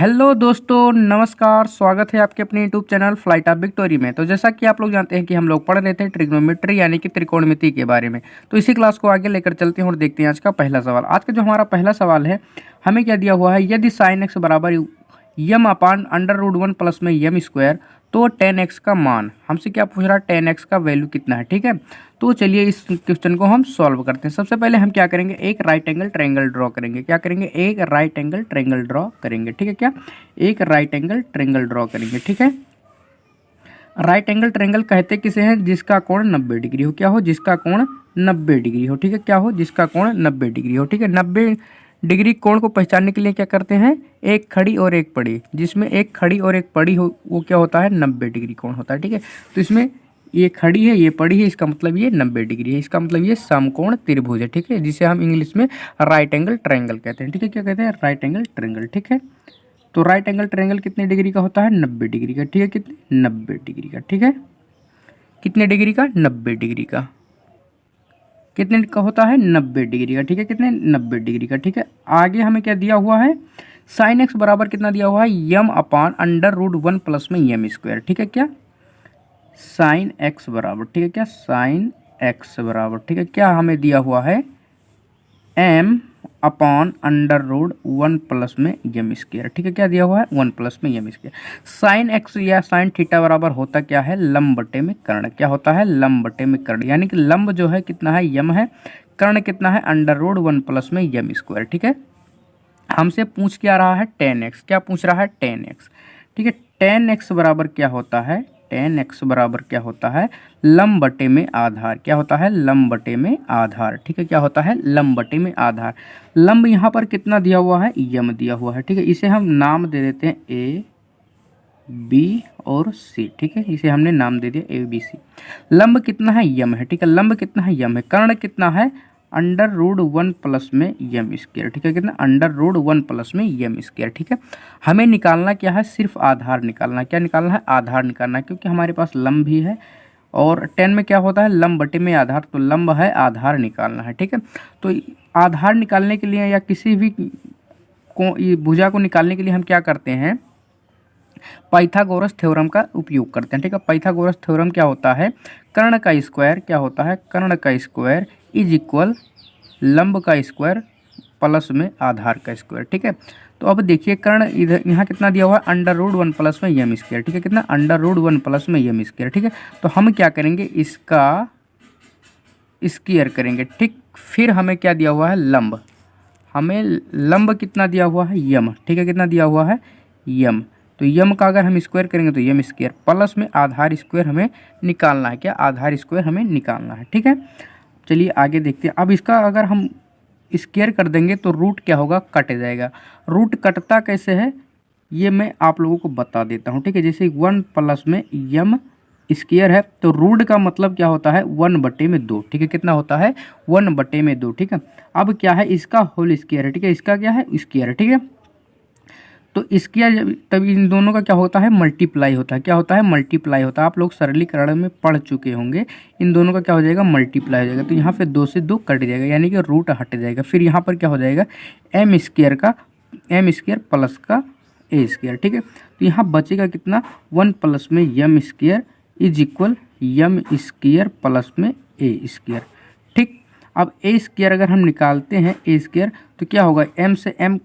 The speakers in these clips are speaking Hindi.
हेलो दोस्तों, नमस्कार। स्वागत है आपके अपने YouTube channel flight of victory में। तो जैसा कि आप लोग जानते हैं कि हम लोग पढ़ रहे थे ट्रिग्नोमेट्री यानी कि त्रिकोणमिति के बारे में। तो इसी क्लास को आगे लेकर चलते हैं और देखते हैं आज का पहला सवाल। आज का जो हमारा पहला सवाल है, हमें क्या दिया हुआ है, यदि साइन एक्स बराबर यम अपान अंडर रूट 1 प्लस में यम स्क्वायर तो टेन एक्स का मान हमसे क्या पूछ रहा है, टेन एक्स का वैल्यू कितना है। ठीक है, तो चलिए इस क्वेश्चन को हम सॉल्व करते हैं। सबसे पहले हम क्या करेंगे, एक राइट एंगल ट्रायंगल ड्रॉ करेंगे। क्या करेंगे, एक राइट एंगल ट्रायंगल ड्रॉ करेंगे। ठीक है, क्या एक राइट एंगल ट्रायंगल ड्रॉ करेंगे। ठीक है, राइट एंगल ट्रायंगल कहते किसे हैं, जिसका कोण 90 डिग्री हो। क्या हो, जिसका कोण 90 डिग्री हो। ठीक है, क्या हो, जिसका कोण 90 डिग्री हो। ठीक है, 90 डिग्री कोण को पहचानने के लिए क्या करते हैं, एक खड़ी और एक पड़ी, जिसमें एक खड़ी और एक पड़ी हो वो क्या होता है, 90 डिग्री कोण होता है। ठीक है, तो इसमें ये खड़ी है ये पड़ी है, इसका मतलब ये 90 डिग्री है, इसका मतलब ये समकोण त्रिभुज है। ठीक है, जिसे हम इंग्लिश में राइट एंगल ट्रायंगल कहते हैं। ठीक है, क्या कहते हैं, राइट एंगल ट्रायंगल। ठीक है, तो राइट एंगल ट्रायंगल कितने डिग्री का होता है, 90 डिग्री का। ठीक है, कितने, 90 डिग्री का। ठीक है, कितने डिग्री का, 90 डिग्री का। कितने का होता है, 90 डिग्री का। ठीक है, कितने, 90 डिग्री का। ठीक है, आगे हमें क्या दिया हुआ है, साइन एक्स बराबर कितना दिया हुआ है, यम अपान अंडर रूट 1 प्लस में यम स्क्वायर। ठीक है, क्या साइन एक्स बराबर, ठीक है, क्या साइन एक्स बराबर, ठीक है, क्या हमें दिया हुआ है, m upon under root 1 plus में यम स्क्वायर। ठीक है, क्या दिया हुआ है, 1 प्लस में यम स्क्वायर। साइन एक्स या साइन थीटा बराबर होता क्या है, लंब बटे में कर्ण। क्या होता है, लंब बटे में कर्ण, यानी कि लंब जो है कितना है, यम है, कर्ण कितना है, अंडर रूट 1 प्लस में यम स्क्वायर। ठीक है, हमसे पूछ क्या रहा है, टेन एक्स। क्या पूछ रहा है, टेन एक्स। ठीक है, टेन एक्स बराबर क्या होता है, टेन एक्स बराबर क्या होता है, लंब बटे में आधार। क्या होता है, लंब बटे में आधार। ठीक है, क्या होता है, लंब बटे में आधार। लंब यहाँ पर कितना दिया हुआ है, यम दिया हुआ है। ठीक है, इसे हम नाम दे देते हैं ए बी और सी। ठीक है, इसे हमने नाम दे दिया ए बी सी। लंब कितना है, यम है। ठीक है, लंब कितना है, यम है। कर्ण कितना है, अंडर रूट 1 प्लस में यम स्क्वायर। ठीक है, कितना, अंडर रूट 1 प्लस में यम स्क्वायर। ठीक है, हमें निकालना क्या है, सिर्फ आधार निकालना। क्या निकालना है, आधार निकालना है, क्योंकि हमारे पास लंब भी है और 10 में क्या होता है, लंब बटे में आधार, तो लंब है, आधार निकालना है। ठीक है, तो आधार निकालने के लिए या किसी भी भुजा को निकालने के लिए हम क्या करते हैं, पाइथागोरस थ्योरम का उपयोग करते हैं। ठीक है, पाइथागोरस थ्योरम क्या होता है, कर्ण का स्क्वायर, क्या होता है, कर्ण का स्क्वायर इज इक्वल लंब का स्क्वायर प्लस में आधार का स्क्वायर। ठीक है, तो अब देखिए कर्ण इधर यहाँ कितना दिया हुआ है, अंडर रूट 1 प्लस में यम स्क्वायर। ठीक है, कितना, अंडर रूट 1 प्लस में यम स्क्वायर। ठीक है, तो हम क्या करेंगे, इसका स्क्वायर करेंगे। ठीक, फिर हमें क्या दिया हुआ है, लंब, हमें लंब कितना दिया हुआ है, यम। ठीक है, कितना दिया हुआ है, यम। तो यम का अगर हम स्क्वायर करेंगे तो यम स्क्वायर प्लस में आधार स्क्वायर हमें निकालना है। क्या, आधार स्क्वायर हमें निकालना है। ठीक है, चलिए आगे देखते हैं। अब इसका अगर हम स्क्वायर कर देंगे तो रूट क्या होगा, कट जाएगा। रूट कटता कैसे है, ये मैं आप लोगों को बता देता हूँ। ठीक है, जैसे 1 प्लस में यम स्क्वायर है तो रूट का मतलब क्या होता है, 1 बटे में 2। ठीक है, कितना होता है, 1 बटे में 2। ठीक है, अब क्या है, इसका होल स्क्वायर है। ठीक है, इसका क्या है, स्क्वायर है। ठीक है, तो स्क्वायर तभी इन दोनों का क्या होता है, मल्टीप्लाई होता है। क्या होता है, मल्टीप्लाई होता है। आप लोग सरलीकरण में पढ़ चुके होंगे, इन दोनों का क्या हो जाएगा, मल्टीप्लाई हो जाएगा। तो यहाँ पे 2 से 2 कट जाएगा, यानी कि रूट हट जाएगा। फिर यहाँ पर क्या हो जाएगा, एम स्क्वायर का एम स्क्वायर प्लस का ए स्क्वायर। ठीक है, तो यहाँ बचेगा कितना, 1 प्लस में m square is equal Yama square plus में ए स्क्वायर। ठीक, अब ए स्क्वायर अगर हम निकालते हैं ए स्क्वायर तो क्या होगा, एम से एम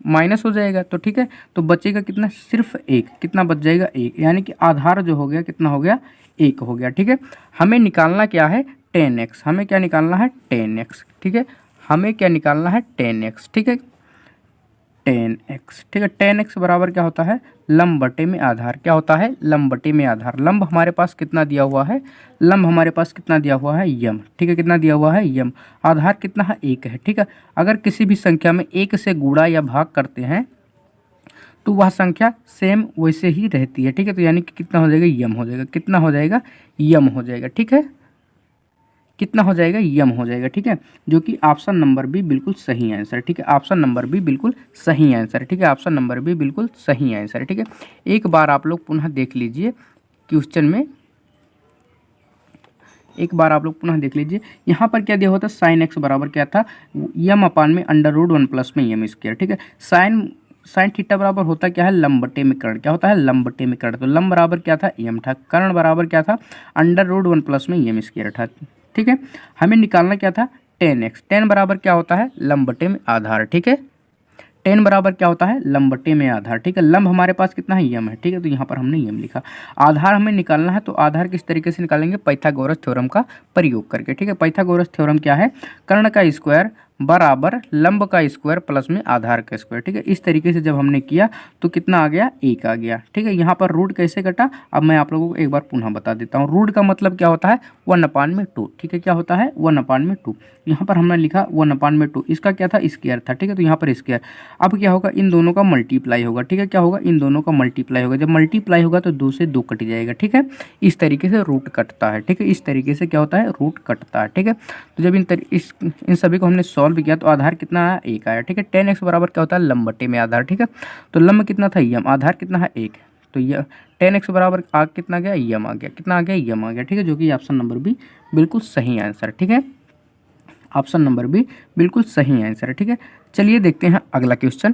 माइनस हो जाएगा। तो ठीक है, तो बचेगा कितना, सिर्फ एक। कितना बच जाएगा, एक, यानी कि आधार जो हो गया कितना हो गया, एक हो गया। ठीक है, हमें निकालना क्या है, 10x। हमें क्या निकालना है, 10x। ठीक है, हमें क्या निकालना है, 10x। ठीक है, 10x। ठीक है, 10x बराबर क्या होता है, लंब बटे में आधार। क्या होता है, लंब बटे में आधार। लंब हमारे पास कितना दिया हुआ है, लंब हमारे पास कितना दिया हुआ है, यम। ठीक है, कितना दिया हुआ है, यम। आधार कितना है, 1 है। ठीक है, अगर किसी भी संख्या में 1 से गुणा या भाग करते हैं तो वह संख्या सेम वैसे ही रहती है। ठीक है, तो यानी कि कितना हो जाएगा, यम हो जाएगा। कितना हो जाएगा, यम हो जाएगा। ठीक है, कितना हो जाएगा, यम हो जाएगा। ठीक है, जो कि ऑप्शन नंबर बी बिल्कुल सही आंसर है। ठीक है, ऑप्शन नंबर बी बिल्कुल सही आंसर है। ठीक है, ऑप्शन नंबर बी बिल्कुल सही आंसर है। ठीक है, एक बार आप लोग पुनः देख लीजिए क्वेश्चन में, एक बार आप लोग पुनः देख लीजिए। यहाँ पर क्या दिया होता है, साइन एक्स बराबर क्या था, यम अपान में अंडर रूट 1 प्लस में यम स्क्वायर। ठीक है, साइन साइन थीटा बराबर होता क्या है, लंब बटे में कर्ण। क्या होता है, लंब बटे में कर्ण। तो लंब बराबर क्या था, एम था। कर्ण बराबर क्या था, अंडर रूट 1 प्लस में एम स्क्वायर था। ठीक है, हमें निकालना क्या था, टेन एक्स। टेन बराबर क्या होता है, लंब बटे में आधार। ठीक है, टेन बराबर क्या होता है, लंब बटे में आधार। ठीक है, लंब हमारे पास कितना है, यम है। ठीक है, तो यहाँ पर हमने यम लिखा। आधार हमें निकालना है, तो आधार किस तरीके से निकालेंगे, पाइथागोरस थ्योरम का प्रयोग करके। ठीक है, पाइथागोरस थ्योरम क्या है, कर्ण का स्क्वायर बराबर लंब का स्क्वायर प्लस में आधार का स्क्वायर। ठीक है, इस तरीके से जब हमने किया तो कितना आ गया, एक आ गया। ठीक है, यहाँ पर रूट कैसे कटा, अब मैं आप लोगों को एक बार पुनः बता देता हूँ। रूट का मतलब क्या होता है, 1/2। ठीक है, क्या होता है, 1/2। यहाँ पर हमने लिखा 1/2, इसका क्या था, स्क्वायर था। ठीक है, तो यहाँ पर स्क्वायर। अब क्या होगा, इन दोनों का मल्टीप्लाई होगा। ठीक है, क्या होगा, इन दोनों का मल्टीप्लाई होगा। जब मल्टीप्लाई होगा तो 2 से 2 कट जाएगा। ठीक है, इस तरीके से रूट कटता है। ठीक है, इस तरीके से क्या होता है, रूट कटता है। ठीक है, तो जब इन सभी को हमने सॉल्व किया तो आधार कितना आया, एक आया। ठीक है, 10x बराबर क्या होता है, लंब बटे में आधार। ठीक है, तो लंब कितना था, यम। आधार कितना है, एक। तो यह 10x बराबर आ कितना गया, यम आ गया। कितना आ गया, यम आ गया। ठीक है, जो कि ऑप्शन नंबर बी बिल्कुल सही आंसर। ठीक है, ऑप्शन नंबर बी बिल्कुल सही आंसर है। ठीक है, चलिए देखते हैं अगला क्वेश्चन।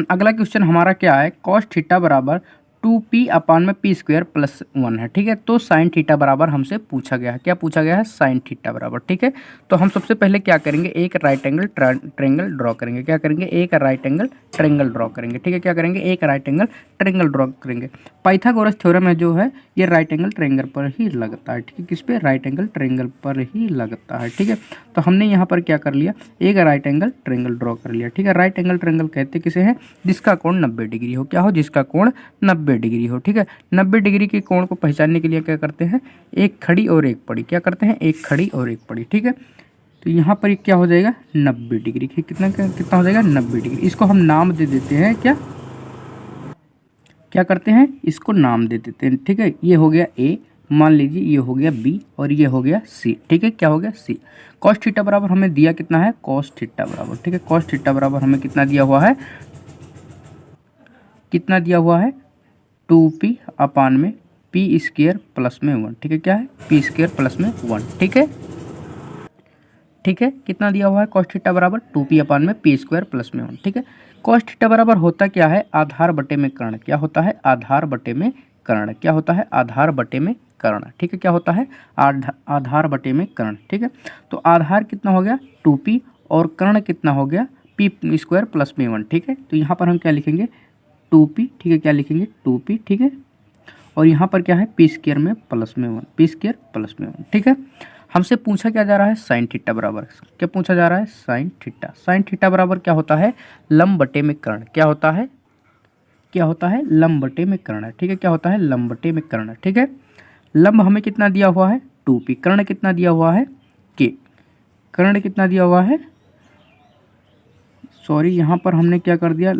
अगला क्वेश्चन हमारा क्या है, कॉस थीटा बराबर 2p/p² + 1 है। ठीक है, तो साइन थीटा बराबर हमसे पूछा गया है। क्या पूछा गया है, साइन थीटा बराबर। ठीक है, तो हम सबसे पहले क्या करेंगे, एक राइट एंगल ट्रायंगल ड्रॉ करेंगे। क्या करेंगे, एक राइट एंगल ट्रायंगल ड्रॉ करेंगे। ठीक है, क्या करेंगे, एक राइट एंगल ट्रायंगल ड्रॉ करेंगे। पाइथागोरस थ्योरम है जो है, ये राइट एंगल ट्रायंगल पर ही लगता है। ठीक है, किस पे, राइट एंगल ट्रायंगल पर ही लगता है। ठीक है, तो हमने यहाँ पर क्या कर लिया, एक राइट एंगल ट्रायंगल ड्रॉ कर लिया। ठीक है, राइट एंगल ट्रायंगल कहते किसे हैं, जिसका कोण 90 डिग्री हो। क्या हो, जिसका कोण 90 डिग्री हो। ठीक है, 90 डिग्री के कोण को पहचानने के लिए क्या करते हैं, एक खड़ी और एक पड़ी। क्या करते हैं, एक खड़ी और एक पड़ी। ठीक है, तो यहाँ पर क्या हो जाएगा, 90 डिग्री। कितना हो जाएगा, 90 डिग्री। इसको हम नाम दे देते हैं, क्या करते हैं, इसको नाम दे देते हैं। ठीक है, ये हो गया ए, मान लीजिए ये हो गया बी और ये हो गया सी। ठीक है, क्या हो गया, सी। कॉस थीटा बराबर हमें दिया कितना है, कॉस थीटा बराबर। ठीक है, कॉस थीटा बराबर हमें कितना दिया हुआ है, 2p/p² + 1। ठीक है, क्या है, p² + 1। ठीक है, कितना दिया हुआ है, कॉस थीटा बराबर 2p/p² + 1। ठीक है, कॉस थीटा बराबर होता क्या है, आधार बटे में कर्ण। क्या होता है, आधार बटे में कर्ण। क्या होता है, आधार बटे में कर्ण। ठीक है, क्या होता है, आधार बटे में कर्ण। ठीक है, तो आधार कितना हो गया, 2p, और कर्ण कितना हो गया, p² + 1। ठीक है, तो यहाँ पर हम क्या लिखेंगे, 2p। ठीक है, क्या लिखेंगे, 2p। ठीक है, और यहाँ पर क्या है, p² में + 1, p² + 1। ठीक है, हमसे पूछा क्या जा रहा है, साइन थीटा बराबर। क्या पूछा जा रहा है, साइन थीटा। साइन थीटा बराबर क्या होता है, लंब बटे में कर्ण। क्या होता है, लंब बटे में कर्ण। ठीक है, क्या होता है, लंब बटे में कर्ण। ठीक है, लंब हमें कितना दिया हुआ है, 2p। कर्ण कितना दिया हुआ है, k। कर्ण कितना दिया हुआ है, सॉरी यहाँ पर हमने क्या कर दिया,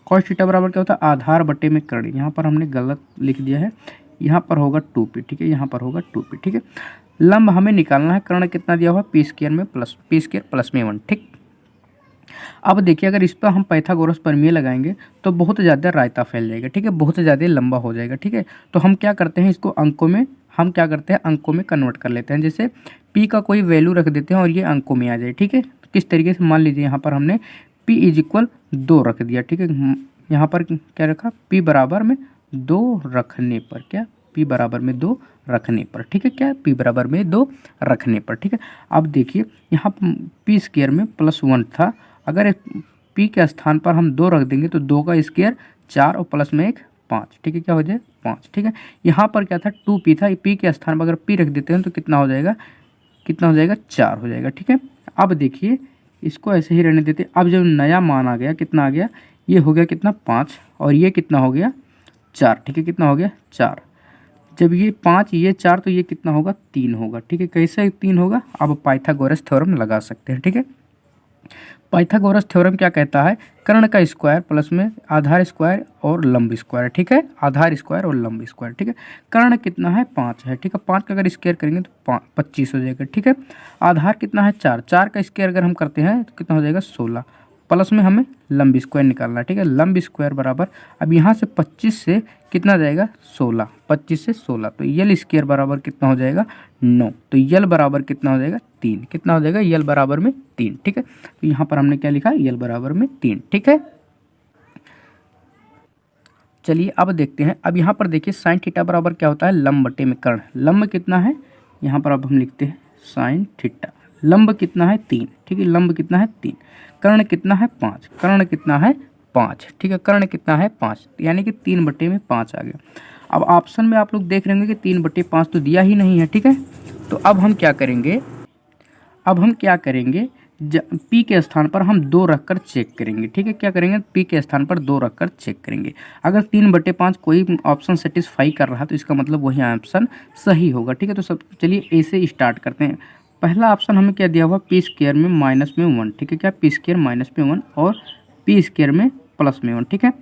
कॉस थीटा बराबर क्या होता है, आधार बटे में कर्ण। यहाँ पर हमने गलत लिख दिया है, यहाँ पर होगा 2p। ठीक है, यहाँ पर होगा 2p। ठीक है, लंब हमें निकालना है, कर्ण कितना दिया हुआ, p² में p² + 1। ठीक, अब देखिए अगर इस पर हम पाइथागोरस प्रमेय लगाएंगे तो बहुत ज़्यादा रायता फैल जाएगा। ठीक है, बहुत ज़्यादा लंबा हो जाएगा। ठीक है, तो हम क्या करते हैं, इसको अंकों में कन्वर्ट कर लेते हैं। जैसे p का कोई वैल्यू रख देते हैं और ये अंकों में आ जाए। ठीक है, किस तरीके से, मान लीजिए यहाँ पर हमने p = 2 रख दिया। ठीक है, यहाँ पर क्या रखा, p बराबर में 2 रखने पर, क्या, p बराबर में 2 रखने पर। ठीक है, क्या, p बराबर में 2 रखने पर। ठीक है, अब देखिए यहाँ p² में +1 था, अगर p के स्थान पर हम 2 रख देंगे तो 2 का स्क्वायर 4 और प्लस में 1 5। ठीक है, क्या हो जाए, 5। ठीक है, यहाँ पर क्या था, 2p था, p के स्थान पर अगर p रख देते हैं तो कितना हो जाएगा, 4 हो जाएगा। ठीक है, अब देखिए इसको ऐसे ही रहने देते। अब जब नया मान आ गया, कितना आ गया, ये हो गया कितना, 5, और ये कितना हो गया, 4। ठीक है, कितना हो गया, 4। जब ये 5 ये 4 तो ये कितना होगा, 3 होगा। ठीक है, कैसे 3 होगा, अब पाइथागोरस थ्योरम लगा सकते हैं। ठीक है, पाइथागोरस थ्योरम क्या कहता है, कर्ण का स्क्वायर प्लस में आधार स्क्वायर और लंब स्क्वायर। ठीक है, आधार स्क्वायर और लंब स्क्वायर। ठीक है, कर्ण कितना है, 5 है। ठीक है, 5 का अगर स्क्वायर करेंगे तो 25 हो जाएगा। ठीक है, आधार कितना है, 4 का स्क्वायर अगर हम करते हैं तो कितना हो जाएगा, 16। प्लस में हमें लंब स्क्वायर निकालना है, ठीक है। लंब स्क्वायर बराबर, अब यहाँ से 25 से कितना जाएगा 16, 25 से 16, तो यल स्क्वायर बराबर कितना हो जाएगा 9, तो यल बराबर कितना हो जाएगा 3, कितना हो जाएगा यल बराबर में 3, ठीक है। तो यहाँ पर हमने क्या लिखा, यल बराबर में 3, ठीक है। चलिए अब देखते हैं, अब यहाँ पर देखिए साइन थीटा बराबर क्या होता है, लंब बटे में कर्ण। लंब कितना है, यहाँ पर अब हम लिखते हैं साइन थीटा, लंब कितना है 3, ठीक है, लंब कितना है 3, कर्ण कितना है 5, कर्ण कितना है 5, ठीक है, कर्ण कितना है 5, यानी कि 3 बटे में 5 आ गया। अब ऑप्शन में आप लोग देख रहे होंगे कि 3 बटे 5 तो दिया ही नहीं है, ठीक है। तो अब हम क्या करेंगे, पी के स्थान पर हम 2 रखकर चेक करेंगे, ठीक है। क्या करेंगे, पी के स्थान पर 2 रखकर चेक करेंगे। अगर 3 बटे 5 कोई ऑप्शन सेटिस्फाई कर रहा है तो इसका मतलब वही ऑप्शन सही होगा, ठीक है। तो सब चलिए ए से स्टार्ट करते हैं। पहला ऑप्शन हमें क्या दिया हुआ, पी स्क्वायर में माइनस में 1, ठीक है, क्या पी स्क्वायर माइनस में 1 और पी स्क्वायर में प्लस में 1, ठीक है।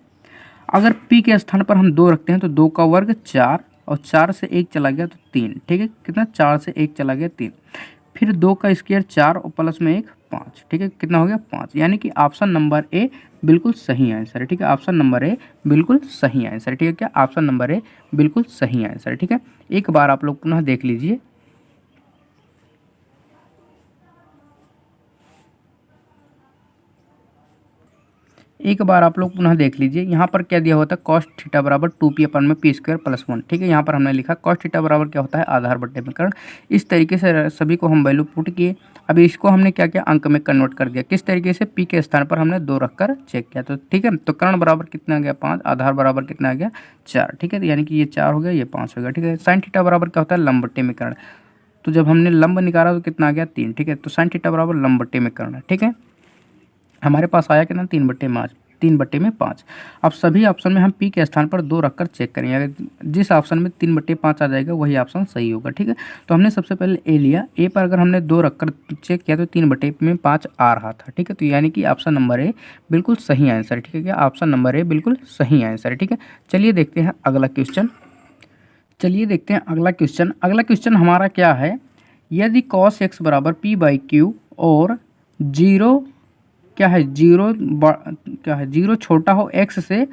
अगर पी के स्थान पर हम 2 रखते हैं तो 2 का वर्ग 4 और 4 से 1 चला गया तो 3, ठीक है, कितना 4 से 1 चला गया 3, फिर 2 का स्क्वायर 4 और प्लस में 1 5, ठीक है, कितना हो गया 5, यानी कि ऑप्शन नंबर ए बिल्कुल सही आंसर है, ठीक है। ऑप्शन नंबर ए बिल्कुल सही आंसर है, ठीक है, क्या ऑप्शन नंबर ए बिल्कुल सही आंसर है, ठीक है। एक बार आप लोग पुनः देख लीजिए। एक बार आप लोग पुनः देख लीजिए, यहाँ पर क्या दिया होता है, कॉस थीटा बराबर 2p अपन में पी स्क्वायर प्लस 1, ठीक है। यहाँ पर हमने लिखा कॉस थीटा बराबर क्या होता है, आधार बटे में कर्ण। इस तरीके से सभी को हम वैल्यू पुट किए। अब इसको हमने क्या किया, अंक में कन्वर्ट कर दिया। किस तरीके से, पी के स्थान पर हमने 2 रखकर चेक किया, तो ठीक है। तो कर्ण बराबर कितना आ गया 5, आधार बराबर कितना आ गया 4, ठीक है, यानी कि ये 4 हो गया, ये 5 हो गया, ठीक है। साइन थीटा बराबर क्या होता है, लंब बटे में कर्ण, तो जब हमने लंब निकाला तो कितना आ गया 3, ठीक है। तो साइन थीटा बराबर लंब बटे में कर्ण, ठीक है। हमारे पास आया कितना 3 बटे में 5। अब सभी ऑप्शन में हम पी के स्थान पर 2 रखकर चेक करेंगे। अगर जिस ऑप्शन में 3 बटे 5 आ जाएगा वही ऑप्शन सही होगा, ठीक है। तो हमने सबसे पहले ए लिया, ए पर अगर हमने 2 रखकर चेक किया तो 3 बटे में 5 आ रहा था, ठीक है। तो यानी कि ऑप्शन नंबर ए बिल्कुल सही आंसर है, ठीक है, क्या ऑप्शन नंबर ए बिल्कुल सही आंसर है, ठीक है। चलिए देखते हैं अगला क्वेश्चन। अगला क्वेश्चन हमारा क्या है, यदि cos x बराबर p बाई क्यू और जीरो क्या है, जीरो छोटा हो x से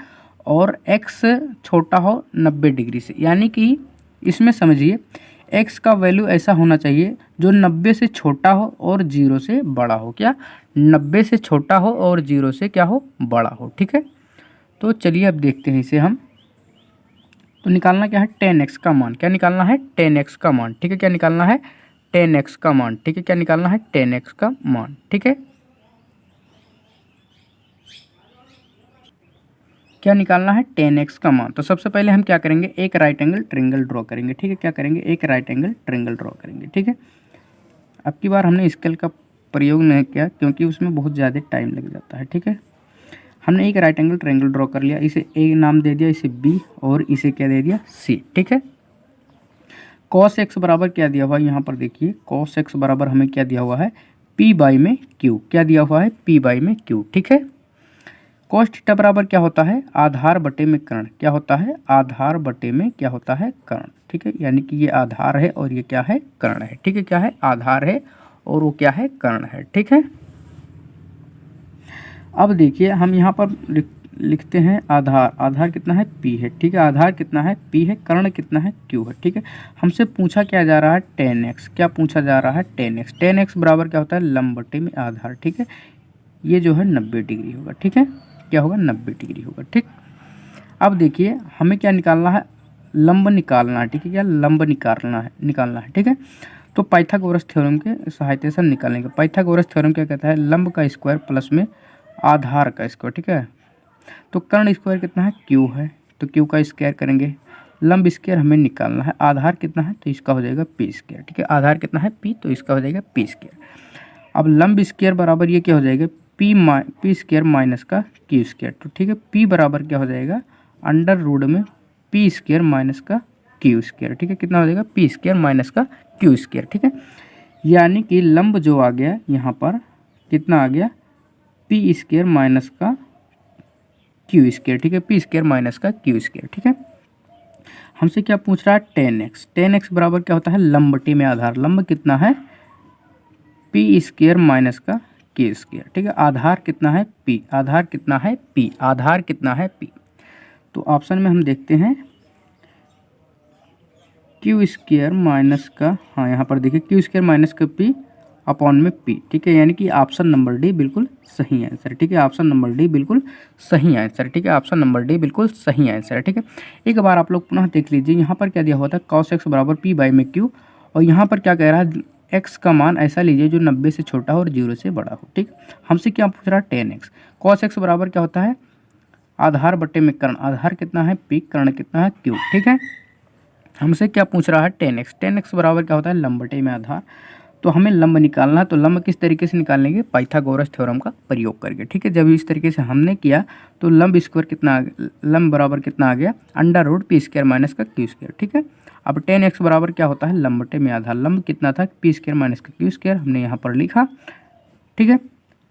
और x छोटा हो 90 डिग्री से, यानी कि इसमें समझिए x का वैल्यू ऐसा होना चाहिए जो 90 से छोटा हो और 0 से बड़ा हो, क्या 90 से छोटा हो और 0 से क्या हो, बड़ा हो, ठीक है। तो चलिए अब देखते हैं इसे हम। तो निकालना क्या है, 10x का मान, क्या निकालना है 10x का मान, ठीक है, क्या निकालना है 10x का मान, ठीक है, क्या निकालना है 10x का मान, ठीक है। क्या निकालना है 10x का मान। तो सबसे पहले हम क्या करेंगे, एक राइट एंगल ट्रायंगल ड्रॉ करेंगे, ठीक है, क्या करेंगे एक राइट एंगल ट्रायंगल ड्रॉ करेंगे, ठीक है। अब की बार हमने स्केल का प्रयोग नहीं किया क्योंकि उसमें बहुत ज़्यादा टाइम लग जाता है, ठीक है। हमने एक राइट एंगल ट्रायंगल ड्रॉ कर लिया, इसे ए नाम दे दिया, इसे बी और इसे क्या दे दिया सी, ठीक है। cos x बराबर क्या दिया हुआ है, यहाँ पर देखिए cos x बराबर हमें क्या दिया हुआ है, p बाई में q, क्या दिया हुआ है p बाई में q, ठीक है। cos थीटा बराबर क्या होता है, आधार बटे में कर्ण, क्या होता है आधार बटे में क्या होता है कर्ण, ठीक है, यानी कि ये आधार है और ये क्या है कर्ण है, ठीक है, क्या है आधार है और वो क्या है कर्ण है, ठीक है। अब देखिए हम यहाँ पर लिखते हैं आधार कितना है p है, ठीक है, आधार कितना है p है, कर्ण कितना है q है, ठीक है। हमसे पूछा क्या जा रहा है 10x, क्या पूछा जा रहा है 10x बराबर क्या होता है लंब बटे में आधार, ठीक है। ये जो है 90 डिग्री होगा, ठीक है, क्या होगा 90 डिग्री होगा, ठीक। अब देखिए हमें क्या निकालना है, लंब निकालना है, ठीक है, क्या लंब निकालना है, ठीक है। तो पाइथागोरस थ्योरम के सहायता से निकालेंगे। पाइथागोरस थ्योरम क्या कहता है, लंब का स्क्वायर प्लस में आधार का स्क्वायर, ठीक है। तो कर्ण स्क्वायर कितना है q है, तो q का स्क्वायर करेंगे, लंब स्क्वायर हमें निकालना है, आधार कितना है तो इसका हो जाएगा p स्क्वायर, ठीक है, आधार कितना है p तो इसका हो जाएगा p स्क्वायर। अब लंब स्क्वायर बराबर ये क्या हो जाएगा p स्क्वायर माइनस का q स्क्वायर, तो ठीक है p बराबर क्या हो जाएगा अंडर रूट में p स्क्वायर माइनस का q स्क्वायर, ठीक है, कितना हो जाएगा p स्क्वायर माइनस का q स्क्वायर, ठीक है। यानी कि लंब जो आ गया यहाँ पर कितना आ गया p स्क्वायर माइनस का q स्क्वायर, ठीक है, p स्क्वायर माइनस का q स्क्वायर, ठीक है। हमसे क्या पूछ रहा है 10x बराबर क्या होता है लंब बटे में आधार, लंब कितना है p स्क्वायर माइनस का के स्क्वायर। ठीक है, आधार कितना है p, आधार कितना है p, आधार कितना है p। तो ऑप्शन में हम देखते हैं क्यू स्क्वायर माइनस का, हाँ यहाँ पर देखिए क्यू स्क्वायर माइनस का p अपॉन में p। ठीक है, यानी कि ऑप्शन नंबर डी बिल्कुल सही आंसर। ठीक है, ऑप्शन नंबर डी बिल्कुल सही आंसर। ठीक है, ऑप्शन नंबर डी बिल्कुल सही आंसर है। ठीक है, एक बार आप लोग पुनः देख लीजिए, यहाँ पर क्या दिया हुआ था cos x बराबर p बाई में q, और यहाँ पर क्या कह रहा है x का मान ऐसा लीजिए जो 90 से छोटा हो और 0 से बड़ा हो। ठीक, हमसे क्या पूछ रहा है tan x। cos x बराबर क्या होता है आधार बटे में कर्ण, आधार कितना है p, कर्ण कितना है q। ठीक है, हमसे क्या पूछ रहा है tan x, tan x बराबर क्या होता है लंब बटे में आधार। तो हमें लंब निकालना है, तो लंब किस तरीके से निकालेंगे, पाइथागोरस थ्योरम का प्रयोग करके। ठीक है, जब इस तरीके से हमने किया तो लंब स्क्वायर कितना, लंब बराबर कितना आ गया under root p square minus का क्यू स्क्वायर। ठीक है, अब tan x बराबर क्या होता है लंब बटे में आधार, लंब कितना था पी स्क्वायर माइनस का क्यू स्क्वायर, हमने यहाँ पर लिखा। ठीक है,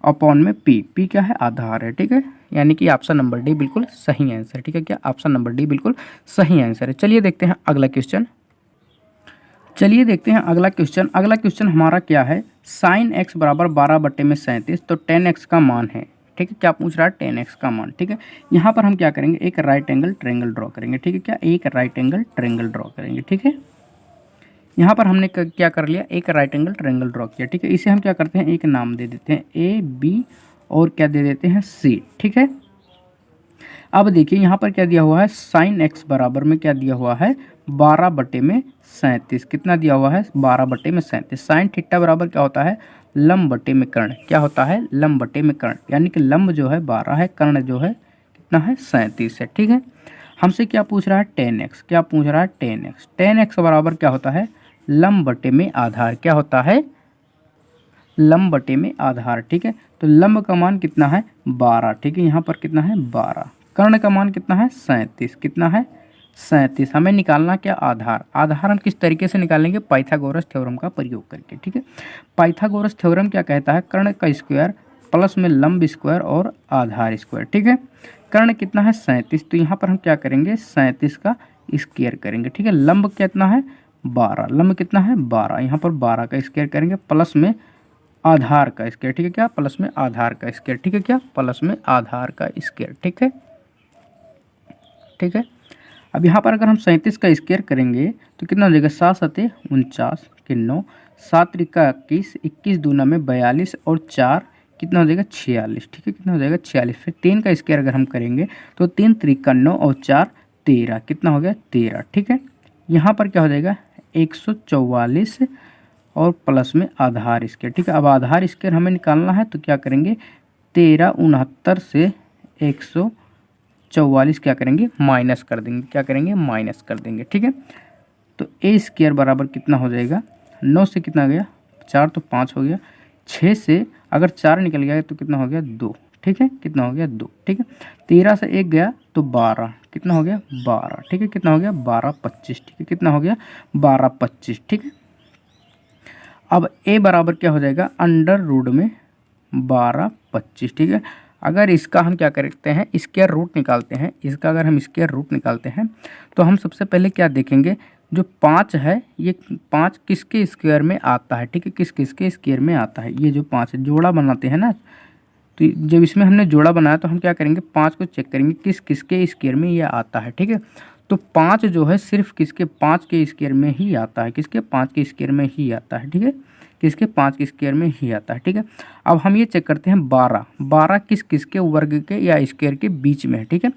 अपॉन में p, p क्या है आधार है। ठीक है, यानी कि ऑप्शन नंबर डी बिल्कुल सही आंसर। ठीक है, क्या ऑप्शन नंबर डी बिल्कुल सही आंसर है। चलिए देखते हैं अगला क्वेश्चन। चलिए देखते हैं अगला क्वेश्चन। अगला क्वेश्चन हमारा क्या है, साइन एक्स बराबर 12 बटे में 37, तो tan x का मान है। ठीक है, क्या पूछ रहा है tan x का मान। ठीक है, यहाँ पर हम क्या करेंगे एक राइट एंगल ट्रायंगल ड्रॉ करेंगे। ठीक है, क्या एक राइट एंगल ट्रायंगल ड्रॉ करेंगे। ठीक है, यहाँ पर हमने क्या कर लिया एक राइट एंगल ट्रायंगल ड्रॉ किया। ठीक है, इसे हम क्या करते हैं एक नाम दे देते हैं ए बी और क्या दे देते हैं सी। ठीक है, अब देखिए यहाँ पर क्या दिया हुआ है साइन एक्स बराबर में क्या दिया हुआ है 12 बटे में 37, कितना दिया हुआ है 12 बटे में 37। साइन थीटा बराबर क्या होता है लंब बटे में कर्ण, क्या होता है लंब बटे में कर्ण, यानी कि लंब जो है 12 है, कर्ण जो है कितना है 37 है। ठीक है, हमसे क्या पूछ रहा है tan x, क्या पूछ रहा है tan x। tan x बराबर क्या होता है लंब बटे में आधार, क्या होता है लंब बटे में आधार। ठीक है, तो लंब का मान कितना है 12। ठीक है, यहाँ पर कितना है 12, कर्ण का मान कितना है 37, कितना है 37। हमें निकालना क्या आधार, आधार हम किस तरीके से निकालेंगे पाइथागोरस थ्योरम का प्रयोग करके। ठीक है, पाइथागोरस थ्योरम क्या कहता है कर्ण का स्क्वायर प्लस में लंब स्क्वायर और आधार स्क्वायर। ठीक है, कर्ण कितना है 37, तो यहाँ पर हम क्या करेंगे 37 का स्क्वायर करेंगे। ठीक है, लंब कितना है 12, लंब कितना है 12, यहाँ पर 12 का स्क्वायर करेंगे प्लस में आधार का स्क्वायर। ठीक है, क्या प्लस में आधार का स्क्वायर। ठीक है, क्या प्लस में आधार का स्क्वायर। ठीक है, ठीक है, अब यहाँ पर अगर हम 37 का स्क्वायर करेंगे तो कितना हो जाएगा 7 सते 49 के 9, 7 त्रिका 21, 21 दूना में 42 और 4 कितना हो जाएगा 46। ठीक है, कितना हो जाएगा 46। फिर 3 का स्क्वायर अगर हम करेंगे तो 3 त्रिका 9 और 4 13, कितना हो गया 13। ठीक है, यहाँ पर क्या हो जाएगा 144 और प्लस में आधार स्क्वायर। ठीक है, अब आधार स्क्वायर हमें निकालना है तो क्या करेंगे 13 69 से 144 क्या करेंगे माइनस कर देंगे, क्या करेंगे माइनस कर देंगे। ठीक है, तो ए स्क्वायर बराबर कितना हो जाएगा 9 से कितना गया 4 तो 5 हो गया, 6 से अगर 4 निकल गया तो कितना हो गया 2। ठीक है, कितना हो गया 2। ठीक है, 13 से 1 गया तो 12, कितना हो गया 12। ठीक है, कितना हो गया 12 25। ठीक है, कितना हो गया 12 25। ठीक है, अब a बराबर क्या हो जाएगा अंडर रूट में 12 25। ठीक है, अगर इसका हम क्या करते हैं स्क्वायर रूट निकालते हैं, इसका अगर हम स्क्वायर रूट निकालते हैं तो हम सबसे पहले क्या देखेंगे जो 5 है ये 5 किसके स्क्वायर में आता है। ठीक है, किस किसके स्क्वायर में आता है, ये जो 5 है जोड़ा बनाते हैं ना, तो जब इसमें हमने जोड़ा बनाया तो हम क्या करेंगे 5 को चेक करेंगे किस किसके स्क्वायर में ये आता है। ठीक है, तो 5 जो है सिर्फ किसके 5 के स्क्वायर में ही आता है, किसके 5 के स्क्वायर में ही आता है। ठीक है, किसके 5 के स्क्वायर में ही आता है। ठीक है, अब हम ये चेक करते हैं 12 किस किसके वर्ग के या स्क्वायर के बीच में है। ठीक है,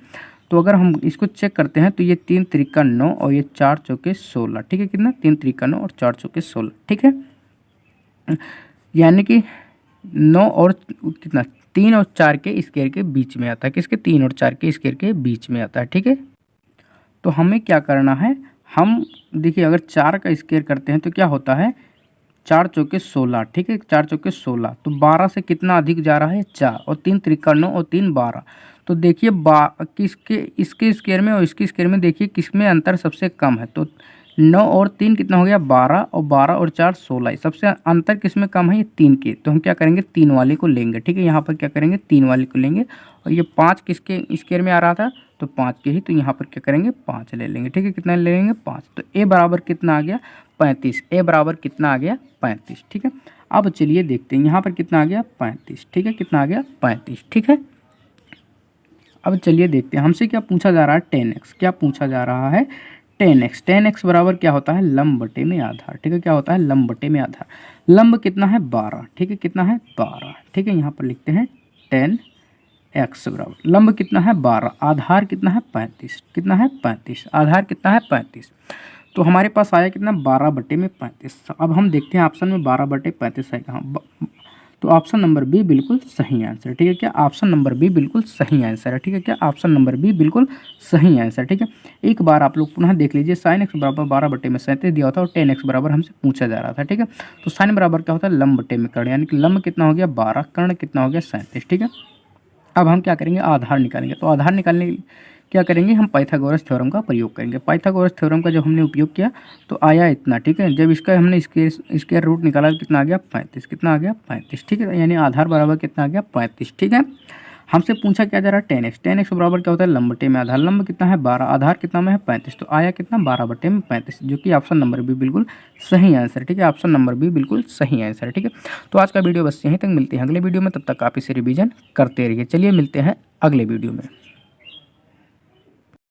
तो अगर हम इसको चेक करते हैं तो ये 3 त्रिका 9 और ये 4 चौके 16। ठीक है, कितना 3 त्रिका 9 और 4 चौके 16। ठीक है, यानी कि 9 और कितना 3 और 4 के स्क्वायर के बीच में आता है, किसके 3 और 4 के स्क्वायर के बीच में आता है। ठीक है, तो हमें क्या करना है हम देखिए अगर 4 का स्क्वायर करते हैं तो क्या होता है 4 चौके 16। ठीक है, 4 चौके 16, तो 12 से कितना अधिक जा रहा है 4 और 3 त्रिका 9 और 3 12। तो देखिए किसके इसके स्क्वायर में और इसके स्क्वायर में देखिए किसमें अंतर सबसे कम है, तो 9 और 3 कितना हो गया 12 और 12 और 4 16, सबसे अंतर किसमें कम है ये 3 के, तो हम क्या करेंगे 3 वाले को लेंगे। ठीक है, यहाँ पर क्या करेंगे 3 वाले को लेंगे और ये 5 किसके स्क्वायर में आ रहा था तो 5 के ही, तो यहाँ पर क्या करेंगे 5 ले लेंगे। ठीक है, कितना ले लेंगे 5, तो ए बराबर कितना आ गया 35, ए बराबर कितना आ गया 35। ठीक है, अब चलिए देखते हैं यहाँ पर कितना आ गया 35, ठीक है, कितना आ गया 35, ठीक है। अब चलिए देखते हैं हमसे क्या पूछा जा रहा है 10x, क्या पूछा जा रहा है 10x। 10x बराबर क्या होता है लंब बटे में आधार, ठीक है, क्या होता है लंब बटे में आधार। लंब कितना है 12, ठीक है, कितना है 12, ठीक है, यहाँ पर लिखते हैं 10x बराबर लंब कितना है 12, आधार कितना है 35, कितना है 35, आधार कितना है 35। तो हमारे पास आया कितना 12 बटे में 35। अब हम देखते हैं ऑप्शन में 12 बटे 35 है कहाँ, तो ऑप्शन नंबर बी बिल्कुल सही आंसर, ठीक है, क्या ऑप्शन नंबर बी बिल्कुल सही आंसर है, ठीक है, क्या ऑप्शन नंबर बी बिल्कुल सही आंसर, ठीक है। एक बार आप लोग पुनः देख लीजिए, साइन एक्स बराबर 12 बटे में 37 दिया होता है और 10x बराबर हमसे पूछा जा रहा था, ठीक है। तो साइन बराबर क्या होता है लंब बटे में कर्ण, यानी कि लंब कितना हो गया 12, कर्ण कितना हो गया 37, ठीक है। अब हम क्या करेंगे आधार निकालेंगे, तो आधार निकालने के लिए क्या करेंगे हम पाइथागोरस थ्योरम का प्रयोग करेंगे। पाइथागोरस थ्योरम का जब हमने उपयोग किया तो आया इतना, ठीक है। जब इसका हमने स्क्वायर रूट निकाला कितना आ गया 35, कितना आ गया 35, ठीक है, यानी आधार बराबर कितना आ गया 35, ठीक है। हमसे पूछा क्या जा रहा है 10x, 10x बराबर क्या होता है लंब बटे में आधार, लंब कितना है 12, आधार कितना में है 35, तो आया कितना 12 बटे में 35, जो कि ऑप्शन नंबर बी बिल्कुल सही आंसर, ठीक है, ऑप्शन नंबर बी बिल्कुल सही आंसर, ठीक है। तो आज का वीडियो बस यहीं तक, मिलते हैं अगले वीडियो में, तब तक आप इसे रिवीजन करते रहिए। चलिए मिलते हैं अगले वीडियो में।